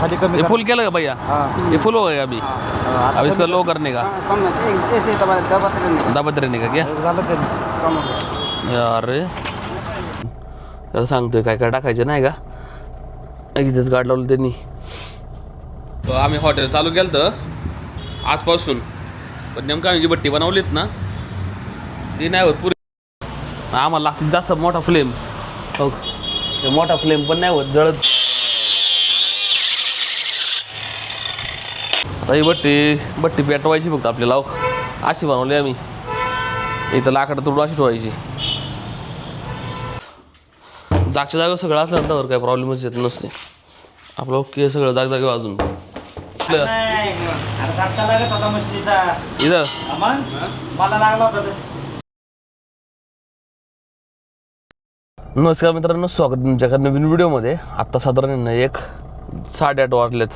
खाली कमी ये फुल केलं का भैया? ये फुल हो गया अभी? अब इसका लो करने का, दबत रहने का क्या यार? त्याला सांगतोय काय काय टाकायचं नाही का, इथेच गाड लावलं त्यांनी. आम्ही हॉटेल चालू केलं तर आजपासून, पण नेमकं आम्ही जी भट्टी बनवलीत ना ती नाही होत पुरी. आम्हाला लागते जास्त मोठा फ्लेम. हो, ते मोठा फ्लेम पण नाही होत, जळत. आता ही भट्टी पेटवायची फक्त आपल्याला. अशी बनवली आम्ही. इथं लाकडं तोडून अशी ठेवायची. जागच्या जागेवर सगळं असलं तर काही प्रॉब्लेमच येत नसते. आपलं ओके सगळं जागेवर अजून इथं नमस्कार मित्रांनो, स्वागत तुमच्या नवीन व्हिडिओमध्ये. आत्ता साधारण 8:30 वाजलेत.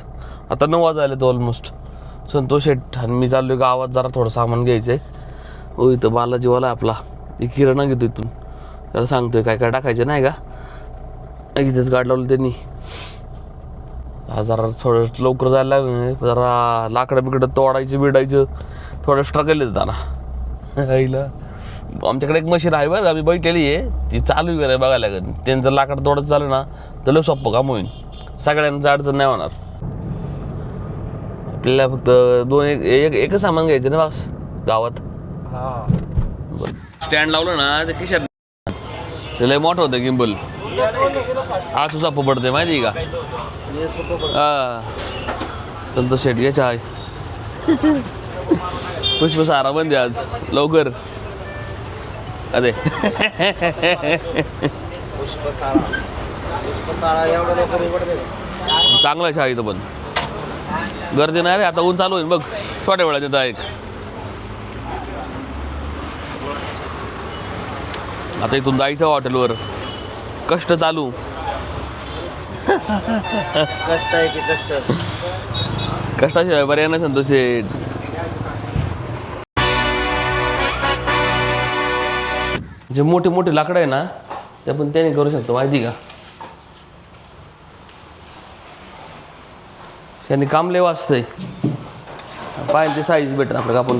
आता 9 वाजलेत ऑलमोस्ट. संतोष शेठ आणि मी चाललो गावात जरा थोडं सामान घ्यायचं आहे. हो, इथं बालाजीवाला आपला एक किराणा घेतो इथून. त्याला सांगतोय काय काय टाकायचं नाही का, इथेच गाड लावलं त्यांनी. जरा थोडं लवकर जायला लागलं, जरा लाकडं बिकडं तोडायचं बिडायचं थोडं स्ट्रगल येतं त्याला. आईला आमच्याकडे एक मशीन आहे बरं, आम्ही बैठलेली आहे, ती चालू आहे बघायला लागेल. त्यांचं लाकडं तोडत चालू ना तर लय सोपं काम होईल. सगळ्यांचं अडचण नाही होणार. आपल्याला फक्त एकच सामान घ्यायचं ना बस गावात. स्टँड लावलं ना ते खिशात, ते लय मोठं होतं गिम्बल. आज तुझा पडते माहिती का? संतोष शेट घ्यायचा आहे. पुष्प सारा बंद आज लवकर. अरे चांगला चहा इथं, पण गर्दी नाही रे. आता ऊन चालू होईल बघ थोड्या वेळात. येतं एक आता इथून जायचं हॉटेलवर. कष्ट चालू. कष्ट आहे की कष्ट, कष्टाशिवाय पर्याय नाही संतोष शेठ. जे मोठे मोठे लाकडं आहे ना ते पण त्याने करू शकतो माहिती का. त्यांनी काम लय वाचतंय. पाहिजे ते साईज भेटत आपल्याला. आपण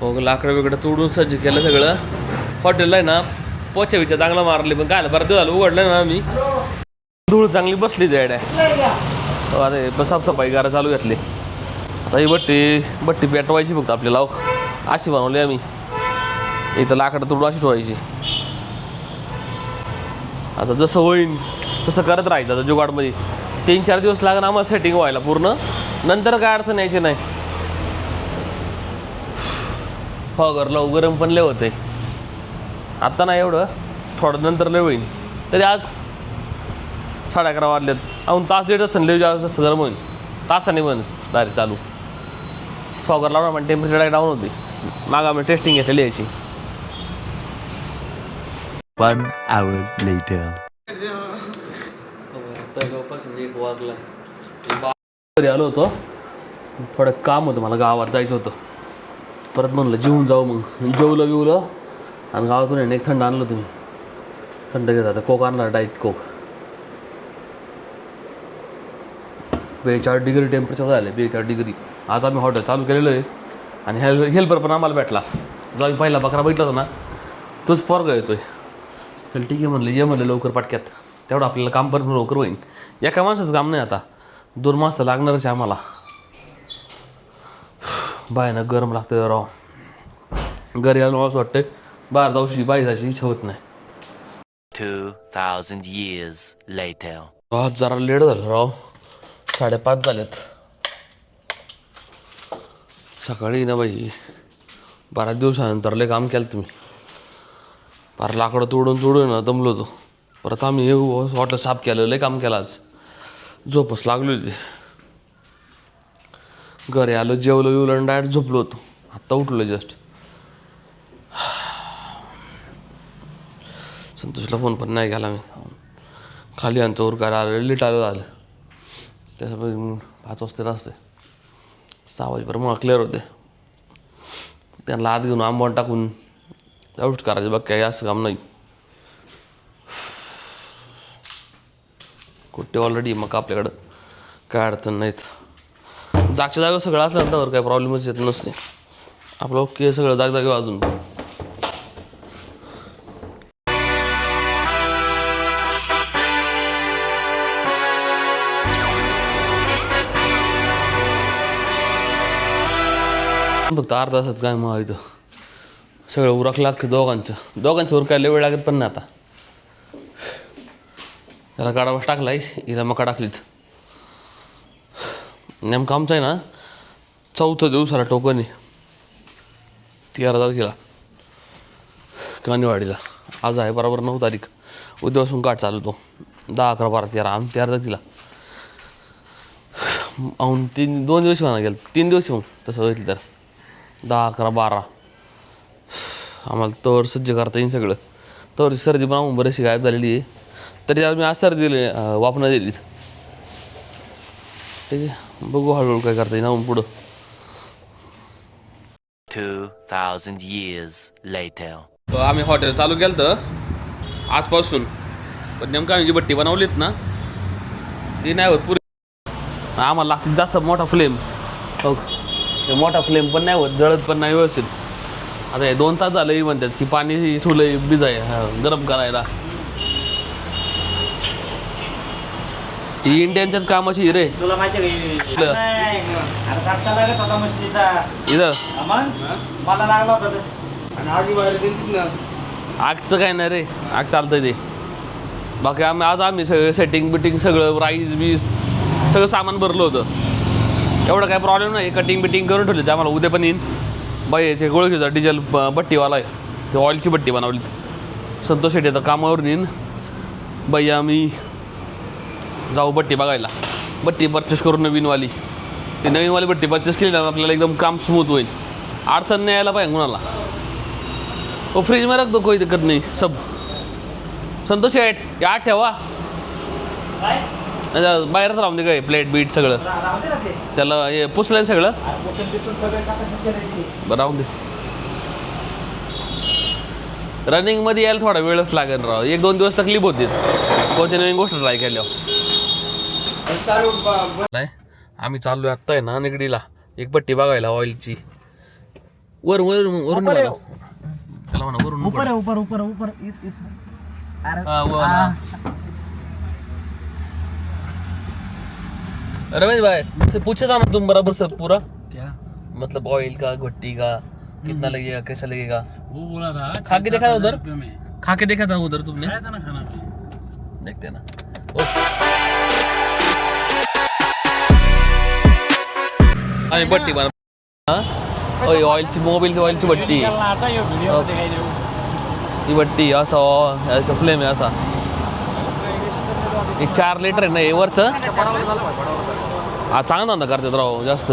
हो, लाकडं बिकडं तोडून सज्ज केलं सगळं. हॉटेलला आहे ना पोछा बिछा चांगला मारले, पण काय बरं झालं उघडलं ना आम्ही. धूळ चांगली बसली जायडा. आता साफसफाई करा चालू घातली. आता ही भट्टी पेटवायची फक्त आपल्याला. अशी बनवली आम्ही. इथं लाकडं तोडून अशी ठेवायची. आता जसं होईन तसं करत राहायचं. आता जुगाडमध्ये 3-4 दिवस लागणार आम्हाला सेटिंग व्हायला पूर्ण. नंतर काय अडचण यायची नाही. हो, गरम पण लय होते. आत्ता नाही एवढं, थोडं नंतर लय होईल. तरी आज 11:30 वाजलेत. अजून तास 1.5 तास लय जास्त गरम होईल. तासाने पण डायरेक्ट चालू. फॉगर लावणार पण टेम्परेचर डायरेक्ट डाऊन होती. मागा मी टेस्टिंग घेतलेली याची. 1 hour later. घरी आलो होतो, थोडं काम होतं मला, गावात जायचं होतं. परत म्हणलं जेवून जाऊ. मग जेवलं बिवलं आणि गावातून एक थंड आणलं तुम्ही. थंड घेत आता कोक आणला, डाईट कोक. 42 डिग्री टेम्परेचर झालं. 42 डिग्री. आज आम्ही हॉटेल चालू केलेलं आहे आणि हेल्पर पण आम्हाला भेटला. जो आम्ही पहिला बकरा बैठला होता ना तोच पोरगा येतोय. चल ठीक आहे म्हणलं, ये म्हणलं लवकर पाटक्यात, तेवढं आपल्याला काम पण लवकर होईल. एका माणसाचं काम नाही, आता 2 माणसं तर लागणारच आहे आम्हाला. बायनं गरम लागतं राव. घरी आलो असं वाटतंय बाहेर जाऊशी, बाहेर जायची इच्छा होत नाही. 2000 years later. आज जरा लेट झालं राव. 5:30 झालेत. सकाळी ना बाई 12 दिवसानंतर लय काम केलं तुम्ही. फार लाकडं तोडून ना दमलो होतो. परत आम्ही हॉटेल साफ केलं, लय काम केलं आज. झोपच लागली होती. घरी आलो, जेवलो येऊन डायरेक्ट झोपलो होतो. आत्ता उठलो जस्ट. संतोषला फोन पण नाही केला मी. खाली आमचं उरकायला आलं, लेट आलं. त्याच्यामुळे 5 वाजता असते. 6 वाजेपर्यंत मग क्लिअर होते. त्यांना आत घेऊन आंबवण टाकून आऊट करायचं. बघ काय असं काम नाही. कुठे ऑलरेडी मग आपल्याकडं काय अडचण नाहीत. जागच्या जागेवर सगळं असलं तर काही प्रॉब्लेमच येत नसते. आपलं ओके सगळं जागजागे अजून. फक्त अर्धा तासच काय मग इथं सगळं उरकलं अख्खं दोघांचं उरकायला वेळ लागत पण नाही. आता त्याला गाडावास टाकलाय, हिला मका टाकलीच. नेमकं आमचं आहे ना 4थ्या दिवसाला टोकन आहे. 13 तारखेला कानेवाडीला. आज आहे बरोबर 9 तारीख. उद्यापासून काट चालवतो. 10, 11, 12, 13 आम्ही 13 तारखेला. 2 दिवस म्हणा गेलं. 3 दिवस मग तसं होईल तर 10, 11, 12 आम्हाला तर सज्ज करता येईल सगळं. तर सर्दी पण आम्हाला बरीचशी गायब झालेली आहे. तरी मी आज सर्दी दिली वापनं दिली. ठीक आहे, बघू हळूहळू काय करता येईल ना पुढं. 2,000 years later. आम्ही हॉटेल चालू केलं तर आजपासून. पण नेमकं आम्ही जी बट्टी बनवलीत ना ती नाही होत पुरी. आम्हाला लागते जास्त मोठा फ्लेम. हो, ते मोठा फ्लेम पण नाही होत, जळत पण नाही व्यवस्थित. आता हे 2 तास झालं म्हणतात की पाणी ठेवलं भिजाय गरम करायला. ही इंडियनच्याच कामाची रे. तुला माहिती इथं मला लागला होता आगचं काय नाही रे, आग चालतंय ते. बाकी आम्ही सगळं सेटिंग बिटिंग सगळं राईस बीस सगळं सामान भरलं होतं. एवढं काय प्रॉब्लेम नाही. कटिंग बिटिंग करून ठेवली. ते आम्हाला उद्या पण येईन. बाई याचे गोळखीचा डिझेल बट्टीवाला आहे. ते ऑइलची बट्टी बनवली. संतोष शेट्टी आता कामावरून येईन. बाई आम्ही जाऊ बट्टी बघायला. बट्टी परचेस करू नवीनवाली. ती नवीनवाली बट्टी परचेस केली ना आपल्याला एकदम काम स्मूथ होईल. अडचण नाही यायला पाहिजे कुणाला. वो फ्रीज में रख दो, कोई दिक्कत नहीं सब. संतोष शेट या ठेवा. बाहेरच राहून दे काय प्लेट बीट सगळं. त्याला हे पुसलं सगळं बरं राहून दे. रनिंगमध्ये यायला थोडा वेळच लागेल राव. 1-2 दिवस तकलीफ होती कोणती नवीन गोष्ट ट्राय केल्यावर. नाही आम्ही चाललोय आत्ता आहे ना निगडीला एक बट्टी बघायला ऑइलची. वरून त्याला म्हणा वरून ऊपर रमेश भाई से पूछा था ना तुम बराबर सब पूरा क्या मतलब ऑयल का भट्टी का कितना लगेगा कैसा लगेगा वो बोला था. खा के देखा था उधर. में खा के देखा था उधर तुमने. खाया था ना खाना. देखते ना. आम्ही बट्टी बना ऑइलची मोबाईलची ऑइलची बट्टी. ही बट्टी असं फ्लेम आहे असा. एक 4 लिटर आहे ना हे वरचं. हा चांगला धंदा करतात राव जास्त.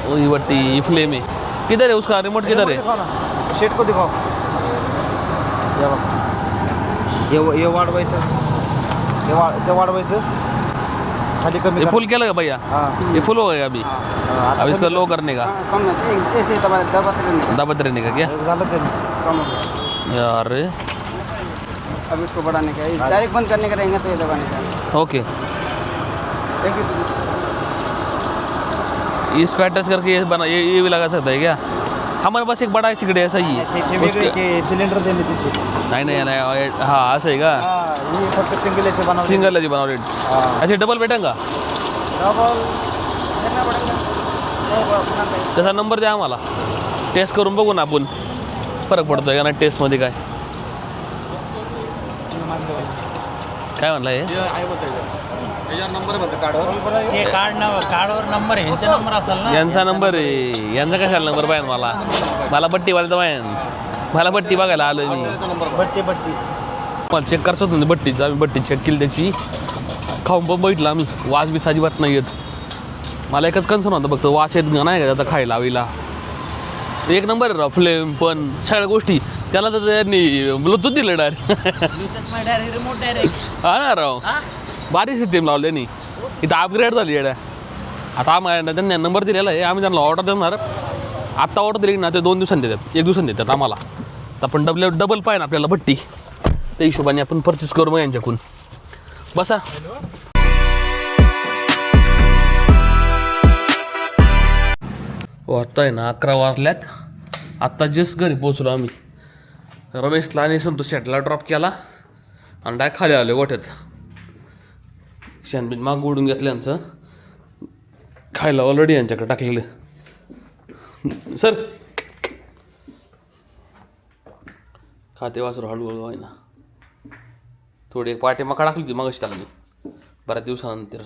ही बट्टी ही फ्लेम आहे. किधर है उसका रिमोट किधर है. शेट को दिखाओ. ये वाढवायचं. ते वाढवायचं खाली कमी. ये फुल केलं का भैया. ये फुल हो गया अभी. अब इसका लो करने का कम ना ऐसे दबाते रहने का क्या कम हो गया. यार अब इसको बढ़ाने का डायरेक्ट बंद करने का रहेगा तो ये दबाने का. ओके इसको अटैच करके ये बना ये भी लगा सकता है क्या. हमारे पास एक बड़ा है सिगड़ी ऐसा ही है. सिलेंडर देणे तिथे. नाही हा असं आहे का. हे फक्त सिंगल याचे बनवले. सिंगल जी बनवले. अच्छा डबल भेटेल का. डबल त्याचा नंबर द्या आम्हाला. टेस्ट करून बघू ना आपण फरक पडतोय का नाही टेस्टमध्ये काय. काय म्हणलं हे कार्डवर नंबर आहे. यांचा नंबर असेल ना. यांचा नंबर आहे. यांचा कशाला नंबर पाहिजे मला बट्टी वाला पाहिजे. मला बट्टी बघायला आलोय मी. बट्टी मला चेक करायचं होतं ना बट्टीचं, आम्ही बट्टी चेक केली त्याची, खाऊन पण बघितलं आम्ही, वास बी अजिबात नाही येत. मला एकच कन्सर्न होतं फक्त वास येत नाही का त्याचा खायला हवीला. एक नंबर आहे फ्लेम पण सगळ्या गोष्टी. त्याला तर त्यांनी ब्लूटूथ दिलं रिमोट डायरेक्ट. हा ना राव, भारी सिस्टीम लावली त्यांनी. इथं अपग्रेड झाली येड्या. आता आम्हाला त्यांनी नंबर दिलेला आहे, आम्ही त्यांना ऑर्डर देणार. आत्ता ऑर्डर दिली ना ते 2 दिवसांनी देतात, 1 दिवसांनी देतात आम्हाला. तर आपण डबल पाहिजे आपल्याला भट्टी, त्या हिशोबाने आपण परचेस करू मग यांच्याकडून. बसा. हो आत्ता आहे ना 11 वाजल्यात. आत्ता जस्ट घरी पोचलो आम्ही. रमेशला आणि संतोष शेटला ड्रॉप केला आणि डाय खाली आले गोठ्यात. शानबीन माग ओढून घेतलं यांचं, खायला ऑलरेडी यांच्याकडे टाकलेलं. सर खाते वासरू हळूहळू आहे ना. थोडी एक पाठी मका टाकली होती मगाशी त्याला मी बऱ्याच दिवसानंतर.